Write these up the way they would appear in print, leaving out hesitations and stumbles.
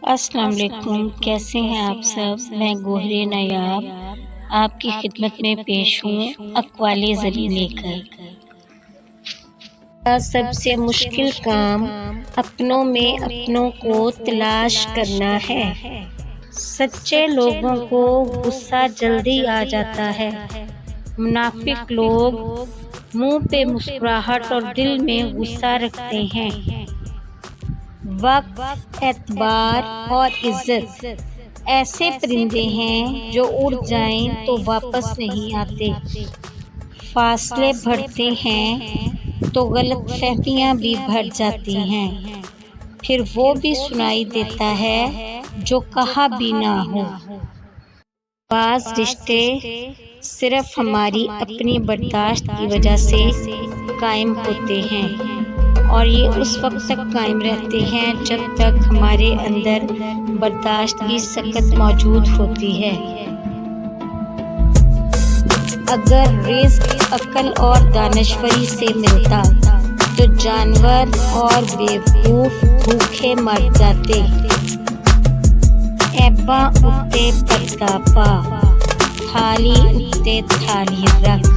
السلام علیکم، کیسے ہیں آپ سب؟ میں گوہر نایاب آپ کی خدمت میں پیش ہوں اقوال زریں لے کر۔ سب سے مشکل کام اپنوں میں اپنوں کو تلاش کرنا ہے۔ سچے لوگوں کو غصہ جلدی آ جاتا ہے۔ منافق لوگ منہ پہ مسکراہٹ اور دل میں غصہ رکھتے ہیں۔ وقت، اعتبار اور عزت ایسے پرندے ہیں جو اڑ جائیں تو واپس نہیں آتے۔ فاصلے بڑھتے ہیں تو غلط فہمیاں بھی بڑھ جاتی ہیں، پھر وہ بھی سنائی دیتا ہے جو کہا بھی نہ ہو۔ بعض رشتے صرف ہماری اپنی برداشت کی وجہ سے قائم ہوتے ہیں، اور یہ اس وقت تک قائم رہتے ہیں جب تک ہمارے اندر برداشت کی سکت موجود ہوتی ہے۔ اگر رزق عقل اور دانشوری سے ملتا تو جانور اور بیوقوف بھوکے مر جاتے۔ ایباں اٹھتے پردہ پا، تھالی اٹھتے تھالی رکھ،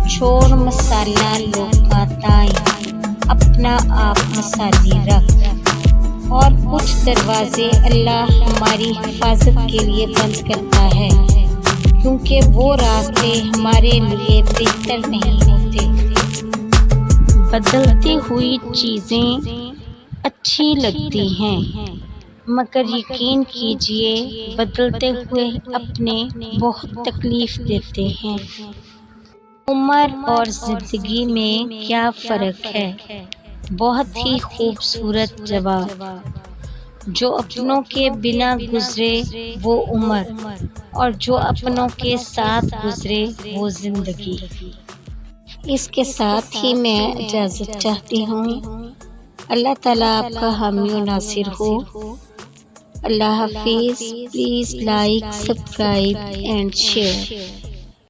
چھوڑ مسالہ لوکاں تائیں، اپنا آپ مسالی رکھ۔ اور کچھ دروازے اللہ ہماری حفاظت کے لیے بند کرتا ہے، کیونکہ وہ راستے ہمارے لیے بہتر نہیں ہوتے۔ بدلتی ہوئی چیزیں اچھی لگتی ہیں، مگر یقین کیجیے بدلتے ہوئے اپنے بہت تکلیف دیتے ہیں۔ عمر اور زندگی میں کیا فرق ہے؟ بہت ہی خوبصورت جواب۔ جو اپنوں کے بنا گزرے وہ عمر، اور جو اپنوں کے ساتھ گزرے وہ زندگی۔ اس کے ساتھ ہی میں اجازت چاہتی ہوں۔ اللہ تعالیٰ آپ کا حامی و ناصر ہو۔ اللہ حافظ۔ Please like, subscribe and share.